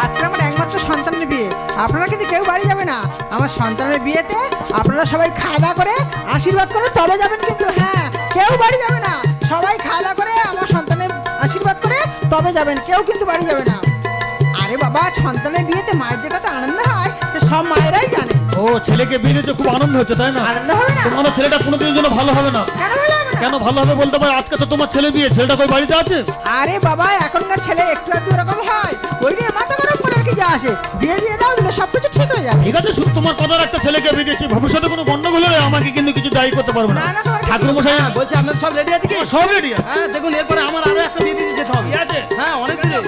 আজকে আমার একমাত্র সন্তানের বিয়ে, আপনারা কিন্তু কেউ বাড়ি যাবে না। আমার সন্তানের বিয়েতে আপনারা সবাই খাওয়া দাওয়া করে আশীর্বাদ করে তবে যাবেন, কিন্তু হ্যাঁ কেউ বাড়ি যাবে না। সবাই খাওয়া দাওয়া করে আমার সন্তানের আশীর্বাদ করে তবে যাবেন, কেউ কিন্তু বাড়ি যাবে না। আরে বাবা, সন্তানের বিয়েতে মায়ের যে কত আনন্দ হয় সব মায়েরাই জানে। ও ছেলেকে বিয়ে দিতে খুব আনন্দ হচ্ছে তাই না? আনন্দ হবে না? তোমার ছেলেটা কোনোদিনের জন্য ভালো হবে না। কেন ভালো হবে না? কেন ভালো হবে বলতে পারো? আজকে তো তোমার ছেলে বিয়ে, ছেলেটা কই বাড়িতে আছে? আরে বাবা, এখনকার ছেলে একটু একটু এরকম হয়, ওই নিয়ে মাথা গরম করে কি যা আসে। বিয়ে দিয়ে দাও, দিলে সবকিছু ঠিক হয়ে যাবে। ঠিক আছে, শুধু তোমার কথার একটা ছেলেকে বিয়ে দিচ্ছি, ভবিষ্যতে কোনো গন্ডগোল হলে আমাকে কিন্তু কিছু দায়ী করতে পারবে না। না না, তোমার ঠাকুর মশাই বলছি আপনার সব রেডি আছে কি? সব রেডি। হ্যাঁ দেখুন, এরপরে আমার আরো একটা বিয়ে দিতে যেতে হবে। ঠিক আছে, হ্যাঁ অনেক দূরে।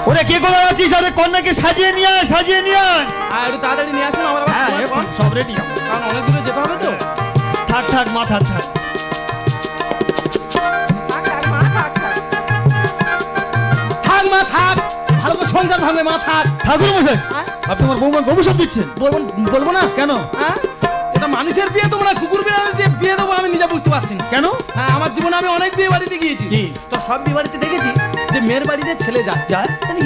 ওরে কে করে আছিস? আরে কন্যাকে সাজিয়ে নিয়ে আয়, সাজিয়ে নিয়ে আয়। আর একটু তাড়াতাড়ি নিয়ে আসুন, আমার আবার সব রেডি, কারণ অনেক দূরে যেতে হবে তো। থাক থাক মা, থাক থাক থাক থাক মা, থাক থাক। থাক মা থাক, ভালো করে সংসার ভাঙবে মা, থাক। ঠাকুর মশাই, আপনি আমার বৌমা গবেষক দিচ্ছেন? বলবো না কেন? হ্যাঁ এটা মানুষের বিয়ে, তোমরা কুকুর বিড়াল দিয়ে বিয়ে দেবো আমি নিজে বুঝতে পারছি না। কেন? হ্যাঁ আমার জীবনে আমি অনেক বিয়ে বাড়িতে গিয়েছি, তো সব বিয়ে বাড়িতে দেখেছি যে মেয়ের বাড়িতে ছেলে যায়,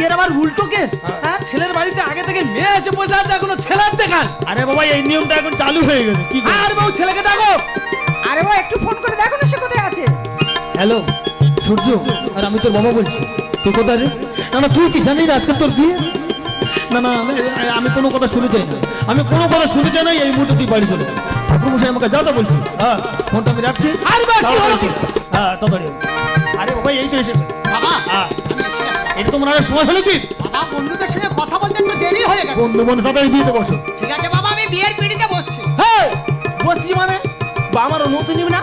এর আবার উল্টো কেস। হ্যাঁ ছেলের বাড়িতে আগে থেকে মেয়ে এসে বসে আছে, এখনো ছেলের দেখান। আরে বাবা, এই নিয়মটা এখন চালু হয়ে গেছে। কি আর বউ ছেলেকে ডাকো। আরে বাবা, একটু ফোন করে দেখো না সে কোথায় আছে। হ্যালো সূর্য, আর আমি তোর বাবা বলছি। তুই কোথায় রে? না না, তুই কি জানিস না আজকে তোর বিয়ে? না না, আমি কোনো কথা শুনে চাই না, আমি কোনো কথা শুনে চাই না। এই মুহূর্তে তুই বাড়ি চলে যা। ঠাকুর মশাই আমাকে যা তা বলছি। হ্যাঁ ফোনটা আমি রাখছি। আর বা কি হলো? হ্যাঁ তাড়াতাড়ি। আরে বাবা, এই তো এসে গেল। বাবা হ্যাঁ আমি এসে গেছি। এটা তো মনে হয় সময় হলো কি? বাবা বন্ধুদের সঙ্গে কথা বলতে একটু দেরি হয়ে গেছে। বন্ধু বন্ধু তাড়াতাড়ি বিয়েতে বসো। ঠিক আছে বাবা, আমি বিয়ের পিঁড়িতে বসছি। হ্যাঁ বসছি মানে বা আমারও নতুন যুগ না,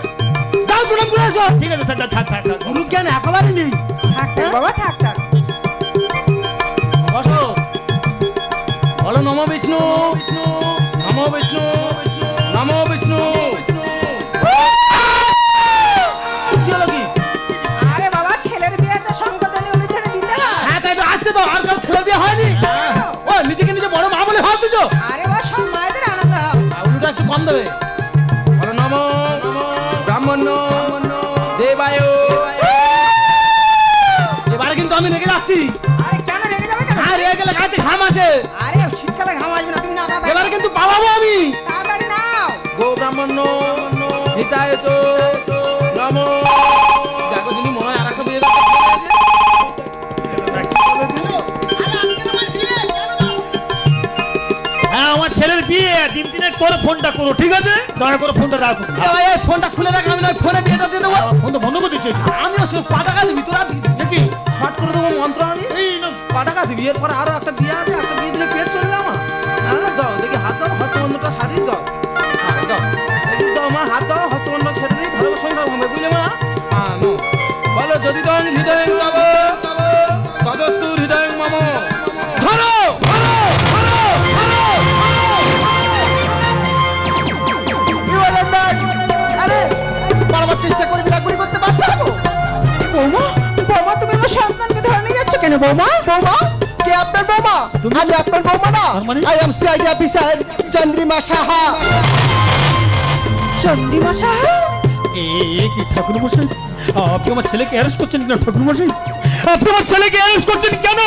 যাও প্রণাম করে আসো। ঠিক আছে, থাক থাক থাক থাক। গুরু জ্ঞান একেবারে নেই। থাক থাক বাবা, থাক থাক। বসো, বলো নমো বিষ্ণু, নমো বিষ্ণু, নমো বিষ্ণু। কি হলো কি? আরে বাবা, ছেলের বিয়েতে সংকোচনী উলুধ্বনি দিতে হয়। হ্যাঁ তাই তো আসতে তো, আর কারো ছেলের বিয়ে হয়নি। ও নিজেকে নিজে বড় মা বলে ভাব দিছো। আরে বাবা, সব মায়েদের আনন্দ হবে। উলুটা একটু কম দেবে। বলো নমো ব্রাহ্মণ্য দেবায়। এবারে কিন্তু আমি রেগে যাচ্ছি। আরে কেন রেগে যাবে কেন? আর রেগে গেলে গাছে ঘাম আছে। আরে শীতকালে ঘাম আসবে না, তুমি না তাড়াতাড়ি। এবারে কিন্তু পাবাবো আমি। তাড়াতাড়ি নাও। গো ব্রাহ্মণ্য হিতায় চ নমো। দেখো যিনি মনে হয় আর একটা বিয়ে হ্যাঁ আমার ছেলের বিয়ে, দিন দিনের পরে ফোনটা করো, ঠিক আছে? দয়া করে ফোনটা রাখো। এই ফোনটা খুলে রাখ, আমি নয় ফোনে বিয়েটা দিয়ে দেবো। ফোন তো বন্ধ করে দিচ্ছি। আমিও সব পাটাকা দিবি, তোরা দেখবি শর্ট করে দেবো মন্ত্র। আমি এই না, পাটাকা দিবি, এরপরে আরো একটা বিয়ে আছে, একটা বিয়ে দিলে পেট চলবে আমার। হ্যাঁ দাও দেখি, হাত দাও, হস্তবন্ধটা সারিয়ে দাও। হ্যাঁ দাও দেখি, দাও মা হাত দাও, হস্তবন্ধ ছেড়ে দিই, ভালো করে সংসার হবে, বুঝলে মা? হ্যাঁ নো বলো যদি তং হৃদয় যাব তদস্তু হৃদয় মম। ধরো ধরো ধরো ধরো। কি বলেন দেখ? আরে বারবার চেষ্টা করবি না, গুলি করতে বাধ্য হবো। বৌমা, বৌমা তুমি আমার সন্তানকে ধরে নিয়ে যাচ্ছ কেন বৌমা? বৌমা, কে আপনার বৌমা? আমি আপনার বৌমা না। I am CID officer Chandrima Saha. Chandrima Saha? এ কি ঠাকুর মশাই, আপনি আমার ছেলেকে অ্যারেস্ট করছেন কেন? ঠাকুর মশাই, আপনি আমার ছেলেকে অ্যারেস্ট করছেন কেন?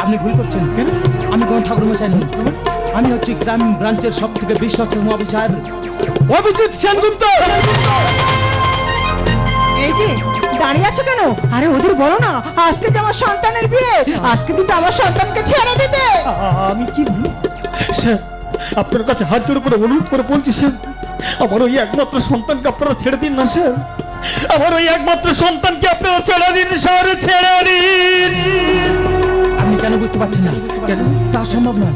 আপনি ভুল করছেন। কেন? আমি কোন ঠাকুর মশাই নই, আমি হচ্ছি গ্রামীণ ব্রাঞ্চের সব থেকে বিশ্বস্ততম অফিসার অভিজিৎ সেনগুপ্ত। এই যে দাঁড়িয়ে আছো কেন? আরে ওদের বলো না আজকে যে আমার সন্তানের বিয়ে, আজকে কিন্তু আমার সন্তানকে ছেড়ে দিতে। আমি কি বলি স্যার, আপনার কাছে হাত জোড় করে অনুরোধ করে বলছি স্যার, আমার ওই একমাত্র সন্তানকে আপনারা ছেড়ে দিন না স্যার। আমার ওই একমাত্র সন্তানকে আপনারা ছেড়ে দিন স্যার, ছেড়ে দিন। আপনি কেন বুঝতে পারছেন না? কেন? তা সম্ভব না,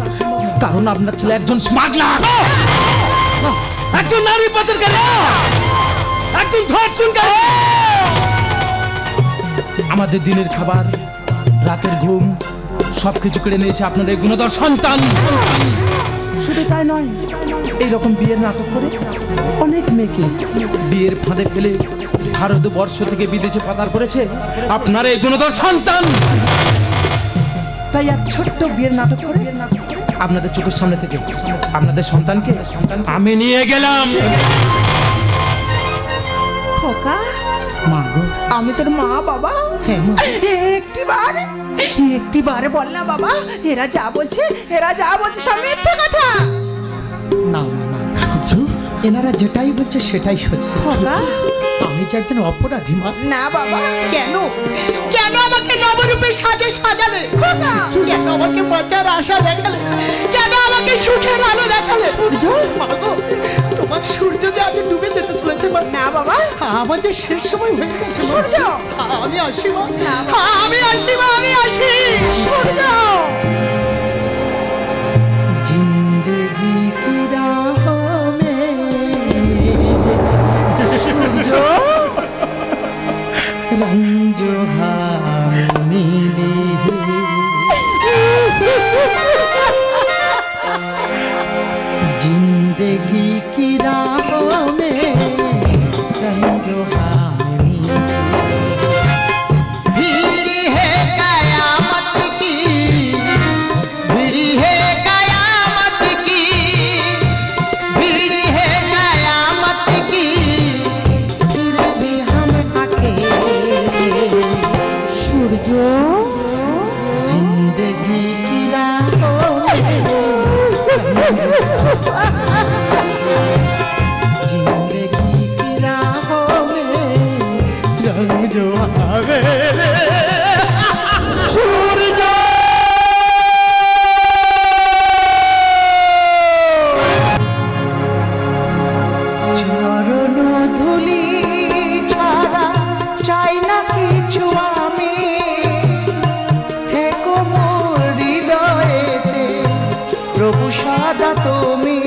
কারণ আপনার ছেলে একজন স্মাগলার, একজন নারী পাচারকারী, একজন ধর্ষণকারী। আমাদের দিনের খাবার, রাতের ঘুম সবকিছু কেড়ে নিয়েছে আপনার এই গুণধর সন্তান। শুধু তাই নয়, এইরকম বিয়ের নাটক করে অনেক মেয়েকে বিয়ের ফাঁদে ফেলে ভারতবর্ষ থেকে বিদেশে পাচার করেছে আপনার এই গুণধর সন্তান। তাই এক ছোট্ট বিয়ের নাটক করে আপনাদের চোখের সামনে থেকে আপনাদের সন্তানকে আমি নিয়ে গেলাম। খোকা, মা গো, আমি তোর মা বাবা। হ্যাঁ মা। একটিবার বল না বাবা, এরা যা বলছে সব মিথ্যে কথা। না মা না, সূর্য এনারা যেটাই বলছে সেটাই সত্যি। খোকা, আমি যে একজন অপরাধী মা। না বাবা। কেন কেন আমাকে নবরূপে সাজে সাজালে? খোকা, কেন আমাকে বাঁচার আশা দেখালে? কেন আমাকে সুখের আলো দেখালে? সূর্য। মা গো, তোমার সূর্য যে আজ ডুবে যেতে চলেছে মা। না বাবা, আমার যে শেষ সময় হয়ে গেছে মা। সূর্য। আমি আসি মা। না বাবা। আমি আসি মা, আমি আসি। সূর্য। जिंदगी की राहों में সূর্য। रंग जो हार मिली जिंदगी की राहों में रंग जो हार मिली भीड़ी है कयामत की, भीड़ी है कयामत की, भीड़ी है कयामत की, फिर भी हम अकेले সূর্য। जिंदगी की राहों में जिंदगी की राहों में रंग जो आवे চরণ ধুলি ছাড়া চাই না কিছু আমি, থেকো মোর হৃদয়েতে প্রভু সদা তুমি,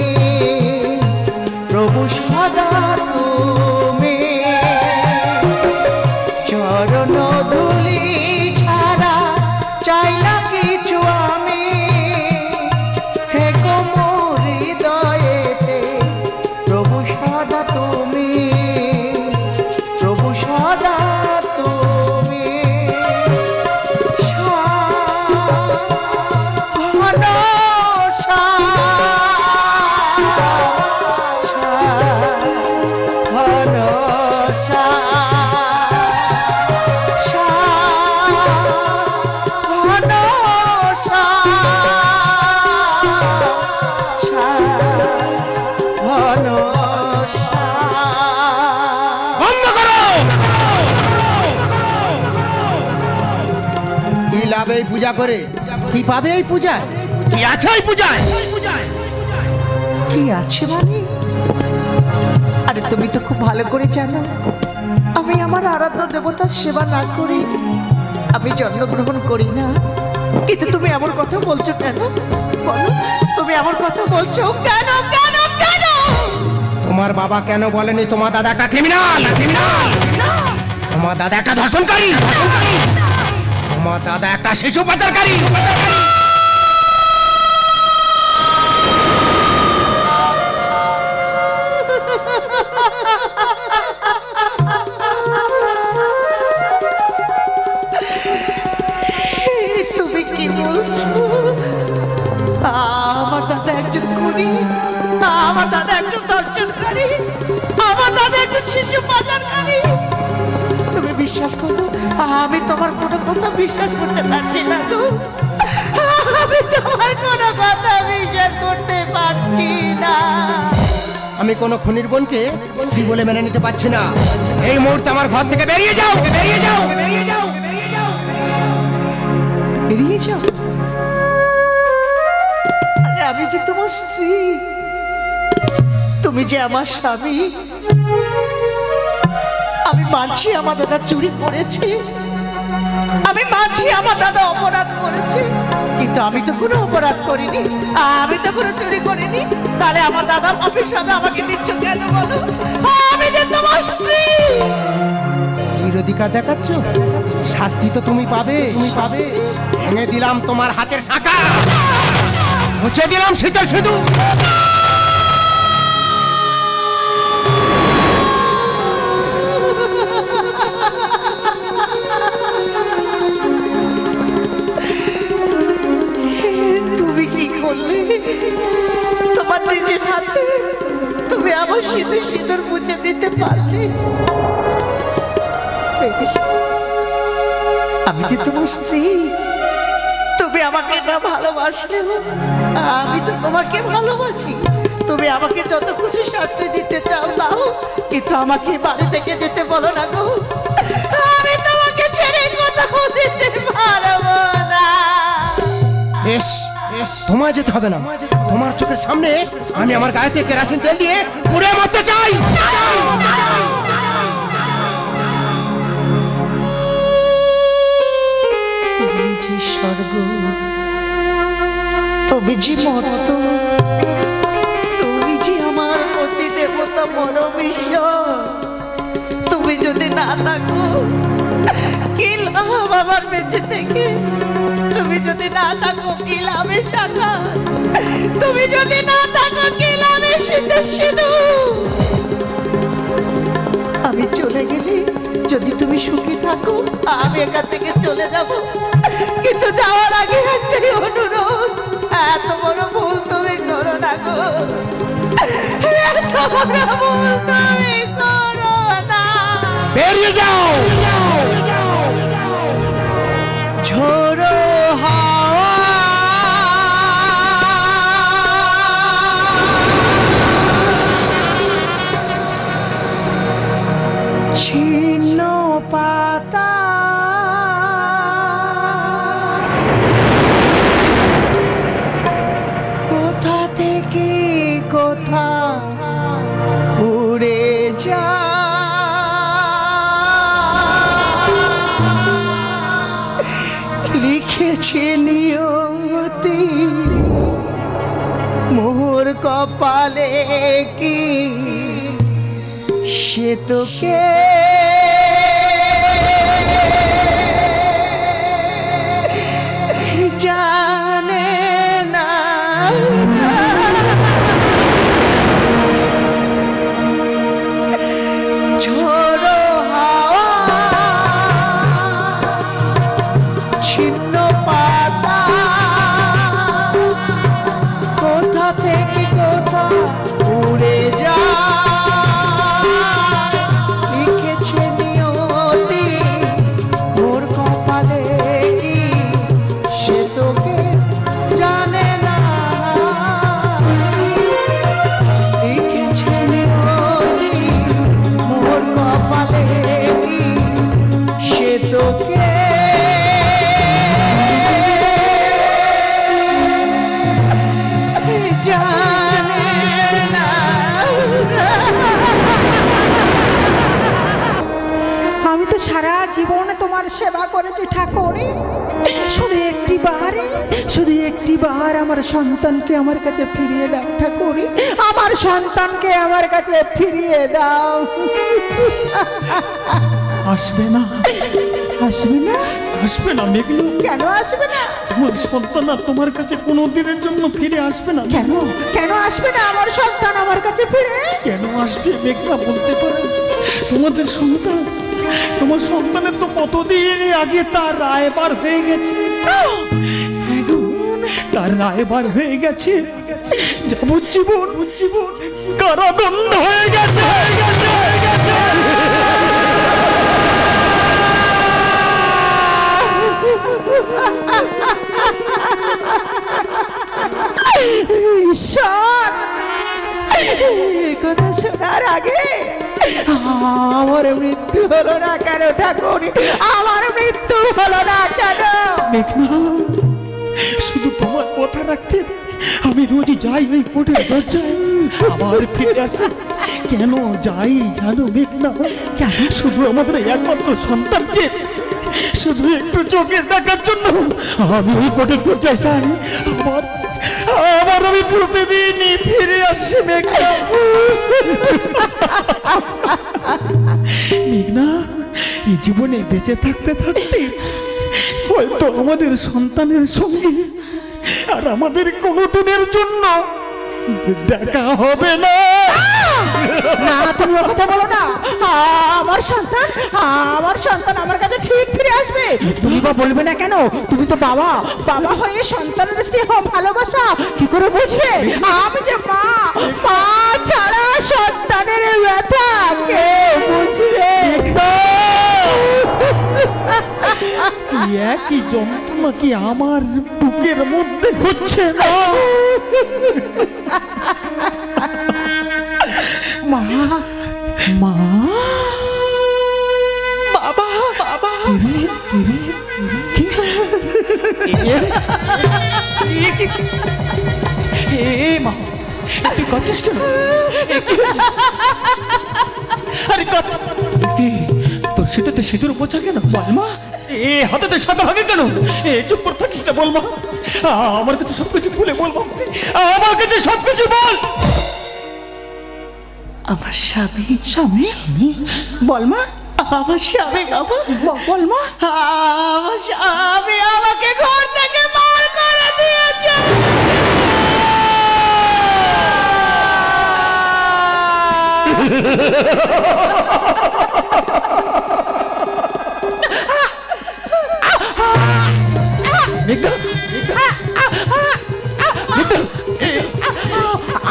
প্রভু সদা তুমি। চরণ ধুলি ছাড়া চাই না কিছু আমি, থেকো মোর হৃদয়েতে প্রভু সদা তুমি, প্রভু সদা তুমি। বন্ধ করো কি লাভ এই পূজা করে? কি পাবে এই পূজায়? কি আছে এই পূজায়? কি আছে মানে? আরে তুমি তো খুব ভালো করে জানো, আমি আমার আরাধ্য দেবতার সেবা না করি আমি জন্মগ্রহণ করি না। কিন্তু তুমি এমন কথা বলছো কেন? বলো, তুমি এমন কথা বলছো কেন কেন কেন? তোমার বাবা কেন বলেনি তোমার দাদা একটা ক্রিমিনাল? তোমার দাদা একটা ধর্ষণকারী, তোমার দাদা একটা শিশু পাচারকারী। তুমি কি বলছো? আমার দাদা একজন খুনি, আমার দাদা একজন ধর্ষণকারী, আমার দাদা একজন শিশু পাচারকারী। তুমি বিশ্বাস করো, আমি তোমার কোনো কথা বিশ্বাস করতে পারছি না গো। আমি তোমার কোনো কথা বিশ্বাস করতে পারছি না। আমি কোনো খুনির বোনকে স্ত্রী বলে মেনে নিতে পারছি না। এই মুহূর্তে আমার ঘর থেকে বেরিয়ে যাও, বেরিয়ে যাও, বেরিয়ে যাও, বেরিয়ে যাও। বেরিয়ে যাও? আরে আমি যে তোমার স্ত্রী, তুমি যে আমার স্বামী। আমি মানছি আমার দাদা চুরি করেছে, আমি মানছি আমার দাদা অপরাধ করেছে, কিন্তু আমি তো কোনো অপরাধ করিনি, আমি তো কোনো চুরি করিনি। তাহলে আমার দাদা মাফির সাজা আমাকে দিচ্ছ কেন বলো? আমি যে তোমার স্ত্রী। স্ত্রীর অধিকার দেখাচ্ছ? শাস্তি তো তুমি পাবে, তুমি পাবে। ভেঙে দিলাম তোমার হাতের শাখা, মুছে দিলাম শীতের সিঁদুর। তুমি কি করলে? তোমার নিজের হাতে তুমি আমার শীতের সিঁদুর মুছে দিতে পারলে? বেশ, আমি যে তোমার স্ত্রী, তুমি আমাকে না ভালোবাসলেও আমি তো তোমাকে ভালোবাসি। তুমি আমাকে যত খুশি শাস্তি দিতে চাও দাও, কিন্তু আমাকে বাড়ি থেকে যেতে বলো না গো। আমি তোমাকে ছেড়ে কোথাও যেতে পারবো না। বেশ, তোমায় যেতে হবে না। তোমার চোখের সামনে আমি আমার গায়েতে কেরাসিন তেল দিয়ে পুড়ে মরতে চাই। তুমি যে স্বর্গ, তুমি যে মর্ত, তুমি যে আমার প্রতি দেবতা পরম ঈশ্বর। তুমি যদি না থাকো কি লাভ আমার বেঁচে থেকে? তুমি যদি না থাকো কি লাভে শাখা? তুমি যদি না থাকো কি লাভে শীতের সিঁদুর? আমি চলে গেলে যদি তুমি সুখী থাকো আমি এখান থেকে চলে যাব, কিন্তু যাওয়ার আগে একটাই অনুরোধ, এত বড় ভুল তুমি করো না গো। এত বড় ভুল তুমি করো না। বেরিয়ে যাও। ঝোড়ো হাওয়া ছিন্ন পাতা কোথা থেকে কোথা উড়ে যা। লিখেছে নিয়তি মোর কপালে কি সে তোকে জানে না। ঝোড়ো হাওয়া ছিন্ন পাতা কোথা থেকে কোথা উড়ে যা। লিখেছে নিয়তি মোর কপালে কি সে তোকে জানে না। লিখেছে নিয়তি মোর কপালে কি সে তোকে জানে না। আমি তো সারা জীবনে তোমার সেবা করেছি ঠাকুর, শুধু একটি বার আমার সন্তানকে আমার কাছে ফিরিয়ে দাও ঠাকুর, আমার সন্তানকে আমার কাছে ফিরিয়ে দাও। আসবে না, আসবে না? আসবে না মেঘনা। কেন আসবে না? তোমার সন্তান আর তোমার কাছে কোনো দিনের জন্য ফিরে আসবে না। কেন কেন আসবে না আমার সন্তান আমার কাছে ফিরে? কেন আসবে মেঘনা বলতে পারো? তোমার সন্তানের তো কতদিন আগে তার রায়বার হয়ে গেছে। তার রায়বার হয়ে গেছে, যাবজ্জীবন কারাদণ্ড হয়ে গেছে। ঈশ্বর, এই কথা শোনার আগে আমার মৃত্যু হলো না কেন ঠাকুর? আমার মৃত্যু হলো না কেন? মেঘনা, শুধু তোমার কথা রাখতে আমি রোজই যাই ওই কোর্টের দরজায়, আবার ফিরে আসি। কেন যাই জানো মেঘনা? শুধু আমাদের একমাত্র সন্তানকে শুধু একটু চোখে দেখার জন্য আমি ওই কোর্টের দরজায় যাই। আবার আমি প্রতিদিনই ফিরে আসি মেঘনা। মেঘনা, এই জীবনে বেঁচে থাকতে থাকতে হয়তো আমাদের সন্তানের সঙ্গে আর আমাদের কোনোদিনের জন্য দেখা হবে না। না, তুমি ও কথা বলো না। আমার সন্তান আমার কাছে ঠিক ফিরে আসবে। তুমি বা বলবে না কেন? তুমি তো বাবা হয়ে সন্তানের স্নেহ ভালোবাসা কি করে বুঝবে? আমি যে মা ছাড়া সন্তানের ব্যথা কে বুঝবে? এই একই যন্ত্রণা কি আমার বুকের মধ্যে হচ্ছে না? মা মা বাবা বাবা মা তুই কাঁদছিস কেন? আরে তোর সেটাতে সিঁদুর বোঝা কেন? বলমা এ হাতেতে সাদা ভাগে কেন? এ চুপ করে থাকিস না, বলমা। আমার কাছে সবকিছু খুলে বলবো, আমার কাছে সবকিছু বল। আমার স্বামী স্বামী বল মা, আমার স্বামী বল মা, আমার স্বামী আমাকে ঘর থেকে বার করে দিয়েছে।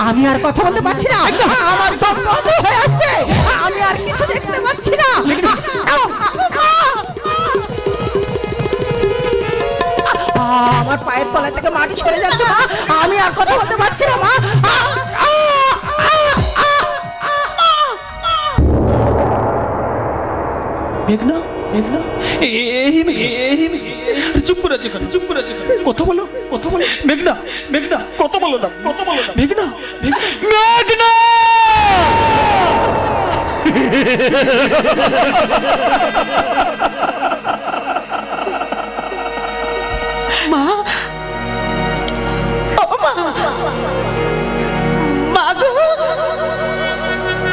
আমি আর কথা বলতে পারছি না, আমার দম বন্ধ হয়ে আসছে, আমি আর কিছু দেখতে পাচ্ছি না। আমার পায়ের তলা থেকে মাটি সরে যাচ্ছে মা, আমি আর কথা বলতে পারছি না মা। মেঘনা মেঘনা চুপ করে আছে, চুপ করে আছে, কথা বলো মেঘনা মেঘনা কথা বলো না মেঘনা মেঘনা মা ও মা, মা গো,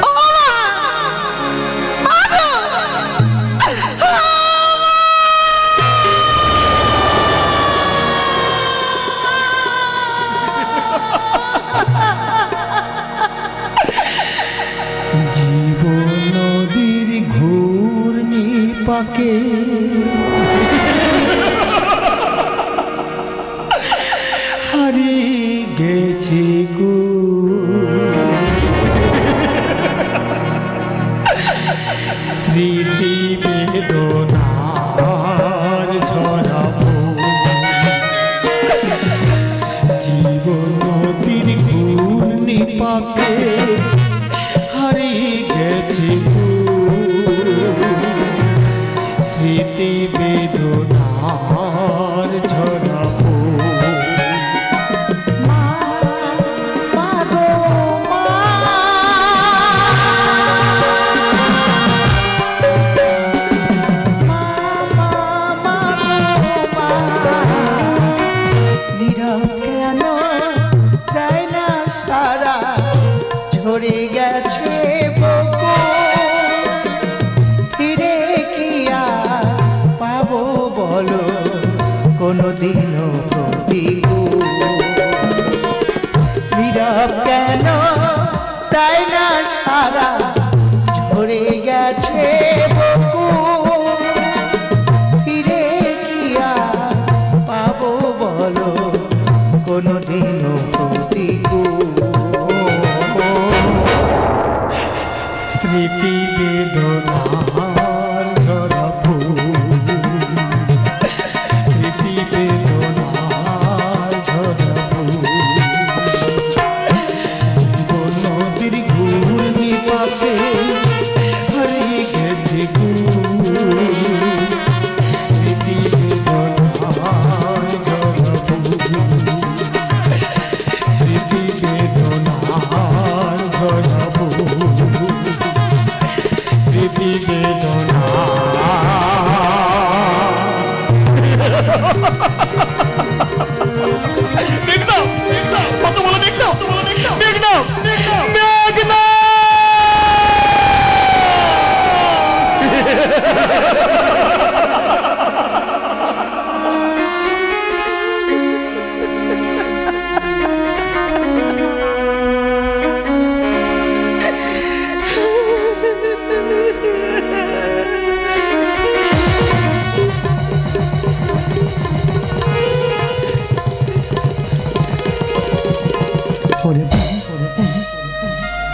ও মা, মা গো। জীবন নদীর ঘূর্ণি পাকে হারিয়ে গেছে গো, স্মৃতি বেদনার ঝরাবো, জীবন নদীর ঘূর্ণি পাকে হারিয়ে গেছে গো, স্মৃতি বেদনার ঝরাবো। ঝরে গেছে বকুল, ফিরে কি আর পাবো বলো কোনোদিনও প্রতিকূল। নীরব কেন তাই না সারা, ঝরে গেছে বকুল, ফিরে কি আর পাবো বলো কোনোদিনও প্রতিকূল। স্মৃতি বেদনার ঝরাবো, স্মৃতি বেদনার ঝরাবো, জীবন নদীর ঘূর্ণি পাকে হারিয়ে গেছে গো, স্মৃতি বেদনার ঝরাবো, স্মৃতি বেদনার ঝরাবো, স্মৃতি বেদনা। মেঘনা কত বলো, মেঘনা মেঘনা মেঘনা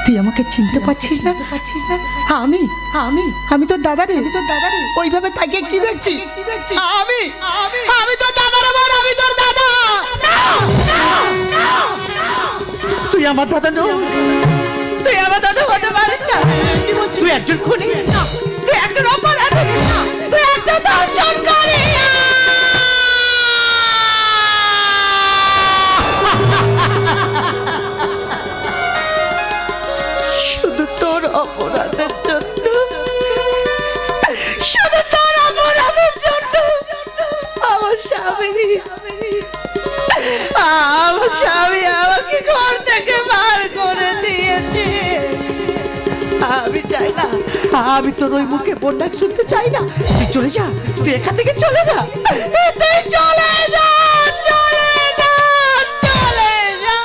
তুই আমাকে চিনতে পারছিস না? আমি আমি আমি তোর দাদারে ওইভাবে তাকে কি দেখছি আমি আমি তোর দাদার বোন, আমি তোর দাদা। তুই আমার দাদা নস, তুই আমার দাদা হতে পারিস না। কি বলছিস? তুই একজন খুনি, তুই একজন অপরাধী, তুই একজন ধর্ষণকারী। শুধু তোর অপরাধের জন্য, শুধু তোর অপরাধের জন্য আমার স্বামী আমাকে ঘর থেকে বার করে দিয়েছে। আমি চাই না, আমি তোর ওই মুখে বন্যা শুনতে চাই না। তুই চলে যা, তুই এখান থেকে চলে যা, তুই চলে যা, চলে যা, চলে যা।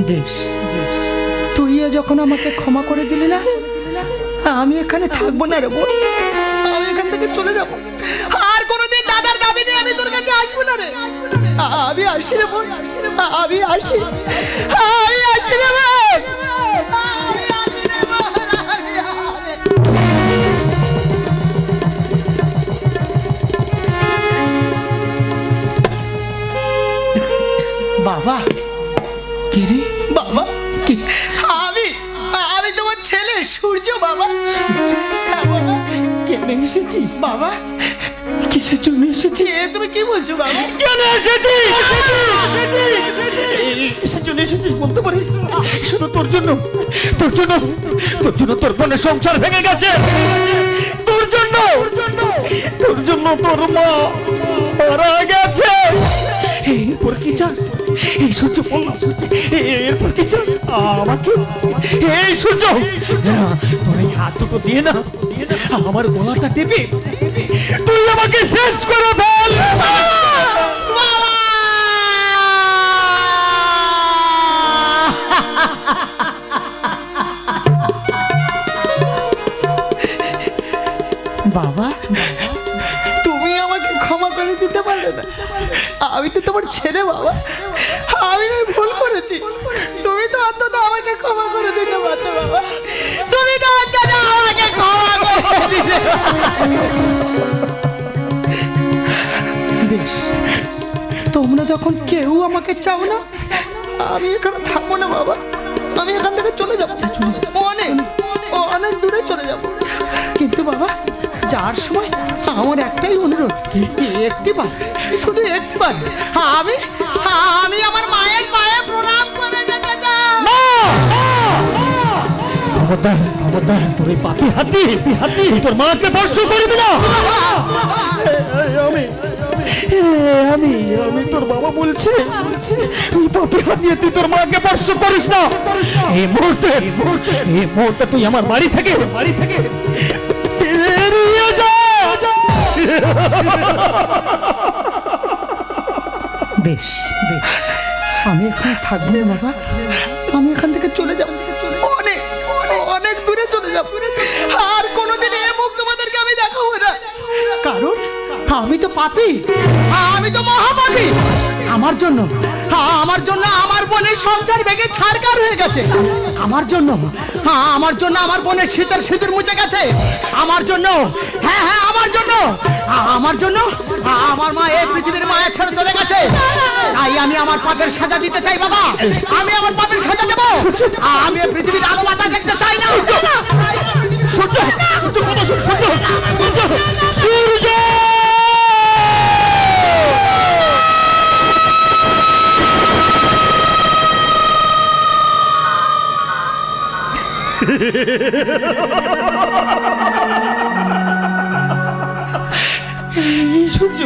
বেশ, তুইও যখন আমাকে ক্ষমা করে দিলি না, আমি এখানে থাকবো না রে বোন, আমি এখান থেকে চলে যাব। আর কোনোদিন দাদার দাবি নিয়ে আমি তোর কাছে আসবো না রে। আমি আসি রে বোন, আমি আসি, আমি আসি রে বোন, আমি আসি রে বোন, আমি আসি। বাবা, কি রে বাবা, কি? আমি তোমার ছেলে সূর্য। বাবা, হ্যাঁ বাবা। কেন এসেছিস বাবা, কিসের জন্য এসেছিস? তুমি কি বলছো বাবা? কেন এসেছিস? কিসের জন্য এসেছিস বলতে পারিস? শুধু তোর জন্য, তোর জন্য, তোর জন্য তোর বোনের সংসার ভেঙে গেছে। তোর জন্য, তোর জন্য তোর মা মারা গেছে। এরপর কি চাস? এই সূর্য বললাম, এরপর কি চাস আমাকে? এই সূর্য, না তোর এই হাতটুকু দিয়ে না আমার গলাটা টিপে তুই আমাকে শেষ করে ফেল। বাবা, তুমি আমাকে ক্ষমা করে দিতে পারলে না? আমি তো তোমার ছেলে বাবা, আমি ভুল করেছি। তুমি তো অন্তত আমাকে ক্ষমা করে দিতে পারতে বাবা, তুমি তো অন্তত আমাকে ক্ষমা করে দিতে। বেশ, তোমরা যখন কেউ আমাকে চাও না, আমি এখানে থাকবো না বাবা, আমি এখান থেকে চলে যাবো, অনেক দূরে চলে যাবো। কিন্তু বাবা, যাওয়ার সময় আমার একটাই অনুরোধ, একটিবার, শুধু একটিবার আমি আমার মায়ের পায়ে প্রণাম করে যেতে চাই। খবরদার, খবরদার, তোর এই পাপি হাতি তোর মাকে স্পর্শ করবি না। আমি আমি তোর বাবা বলছে, তুই পাপি হাতি তুই তোর মাকে স্পর্শ করিস না। এই মুহূর্তে তুই আমার বাড়ি থেকে বেরিয়ে যা। বেশ, আমি এখানে থাকবো না বাবা, আমি এখান থেকে চলে যাবো, অনেক দূরে চলে যাবো। আর কোনোদিন এ মুখ তোমাদেরকে আমি দেখাবো না, কারণ আমি তো পাপী, আমি তো মহাপাপী। আমার জন্য আমার বোনের সংসার ভেঙে ছাড়কার হয়ে গেছে। আমার জন্য আমার বোনের শীতের সিঁদুর মুছে গেছে। আমার জন্য, হ্যাঁ আমার জন্য আমার মা এই পৃথিবীর মায়া ছেড়ে চলে গেছে। তাই আমি আমার পাপের সাজা দিতে চাই বাবা, আমি আমার পাপের সাজা দেবো। আমি এই পৃথিবীর আলো বাতাস দেখতে চাই না। সূর্য, সূর্য, সূর্য,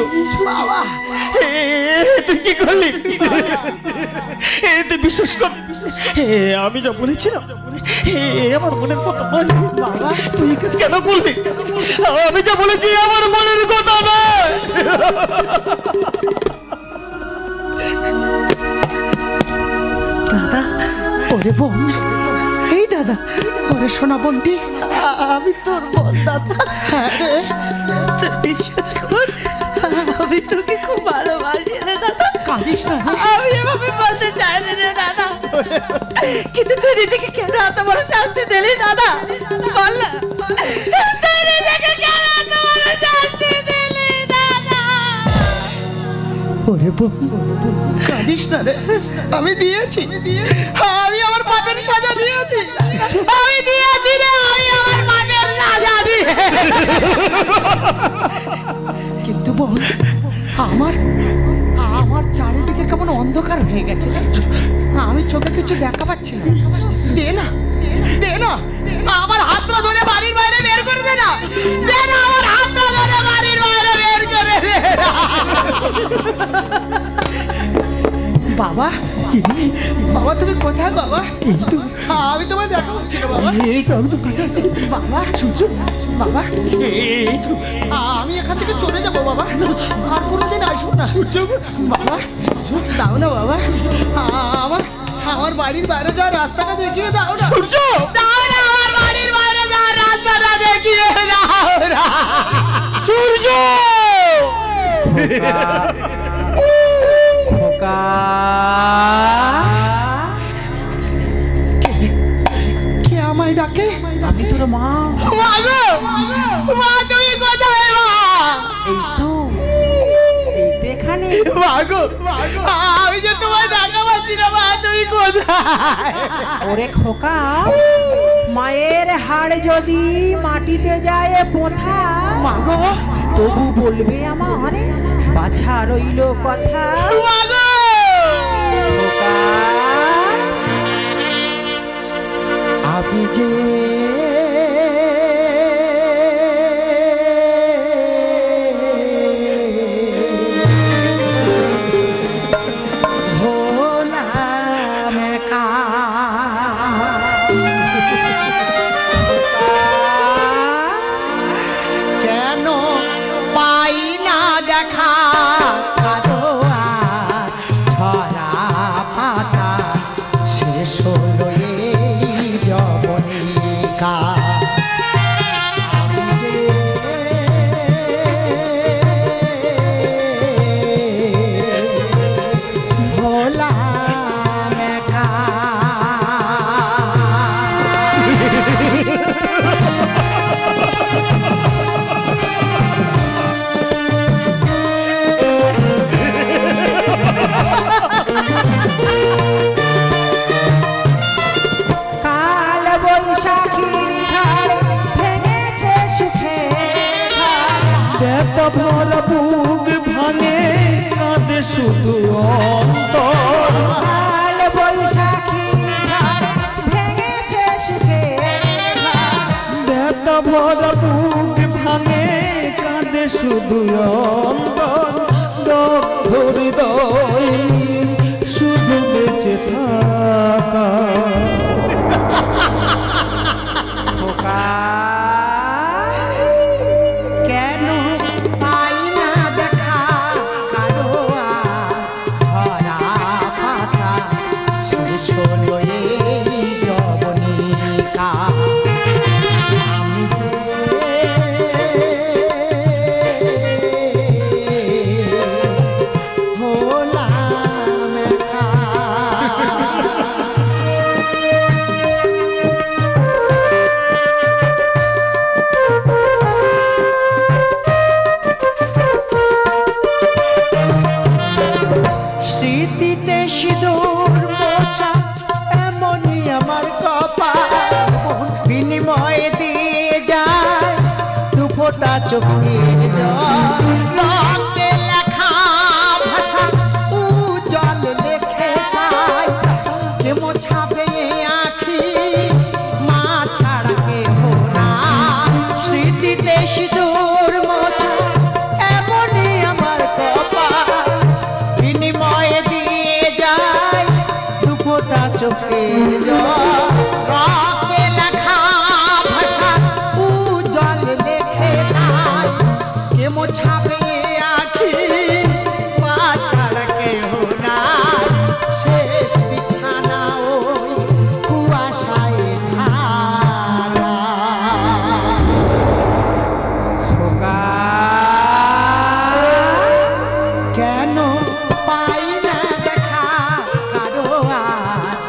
বাবা, তুই কি করলি? তুই বিশ্বাস কর, আমি যা বলেছিলাম আমার মনের কথা নয়। বাবা, তুই এই কাজ কেন করলি? আমি যা বলেছি আমার মনের কথা নয়। দাদা, ওরে বোন, এই দাদা, ওরে সোনা বোনটি, আমি তোর বোন দাদা। হ্যাঁ রে, তুই বিশ্বাস কর, আমি তোকে খুব ভালোবাসি রে দাদা। কাঁদিস না, আমি এভাবে বলতে চাইনি রে দাদা। কিন্তু তুই নিজেকে কেন এত বড় শাস্তি দিলি দাদা বল না তুই নিজেকে কেন এত বড় শাস্তি দিলি দাদা? ওরে বউ, কাঁদিস না রে, আমি দিয়েছি, আমি আমার পাপের সাজা দিয়েছি, আমি দিয়েছি রে, আমি আমার পাপের সাজা দিয়ে। কিন্তু বউ, আমার আমার চারিদিকে কেমন অন্ধকার হয়ে গেছে, আমি চোখে কিছু দেখা পাচ্ছি না। দে না, দে না, আমার হাতটা ধরে বাড়ির বাইরে বের করে দে না, দে না, আমার হাতটা ধরে বাড়ির বাইরে বের করে দে। বাবা, বাবা তুমি কোথায় বাবা? আমি তোমায় দেখা পাচ্ছি না বাবা। এই তো আমি তো কাছে আছি বাবা শুনছো বাবা? এই তো আমি এখান থেকে চলে যাবো বাবা, আর কোনোদিন আসবো না। বাবা দাও না বাবা, আমার আমার বাড়ির বাইরে যাওয়ার রাস্তাটা দেখিয়ে দাও না। সূর্য দাও না, আমার বাড়ির বাইরে যাওয়ার রাস্তাটা দেখিয়ে দাও না। সূর্য কে আমায় ডাকে? আমি তোর মা। মা গো, মা তুমি কোথায় মা? এই তো এখানে। মা গো, আমি যে তোমায় দেখা পাচ্ছি না মা, তুমি কোথায়? ওরে খোকা, মায়ের হাড় যদি মাটিতে যায় পোথা, মা গো, তবু বলবে আমার বাছা রইল কথা। মা গো, খোকা, আমি যে হলাম একা, কেন পাই না দেখা কারো আজ ছড়া পাতা, শেষ হলো এই যবনিকা। আমি যে হলাম একা। কাল বৈশাখীর ঝড় ভেঙেছে সুখের ঘর। ব্যথা ভরা বুক ভাঙে কাঁদে শুধু অন্তর। কাল বৈশাখীর ঝড় ভেঙেছে সুখের ঘর। ব্যথা ভরা বুক ভাঙে কাঁদে শুধু অন্তর। দগ্ধ হৃদয় শুধু বেঁচে থাকা। কেন পাই না দেখা কারো আজ ঝরা পাতা, শেষ হলো এই যবনিকা। আমি হলাম একা। স্মৃতিতে সিঁদুর মোছা এমনই আমার কপাল, বিনিময়ে দিয়ে যায় দু ফোঁটা চোখের জল। রক্তে লেখা ভাষা উজ্জ্বল লেখে তাই, কে মোছাবে আঁখি মা ছাড়া কেহ নাই। স্মৃতিতে সিঁদুর মোছা এমনই আমার কপাল, বিনিময়ে দিয়ে যায় দু ফোঁটা চোখের জল। রক্তে লেখা ভাষা উজ্জ্বল লেখে তাই, কে মোছাবে আঁখি মা ছাড়া কেহ নাই। শেষ বিছানা ওই কুয়াশায় ঢাকা। কেন পাই না দেখা কারো আজ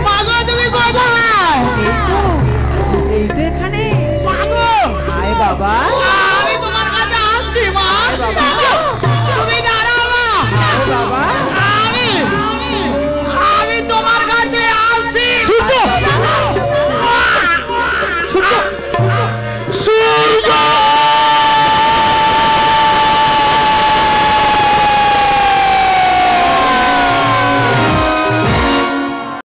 মাগো তুমি কোথায়? এই তো এখানে। মাগো আয় বাবা।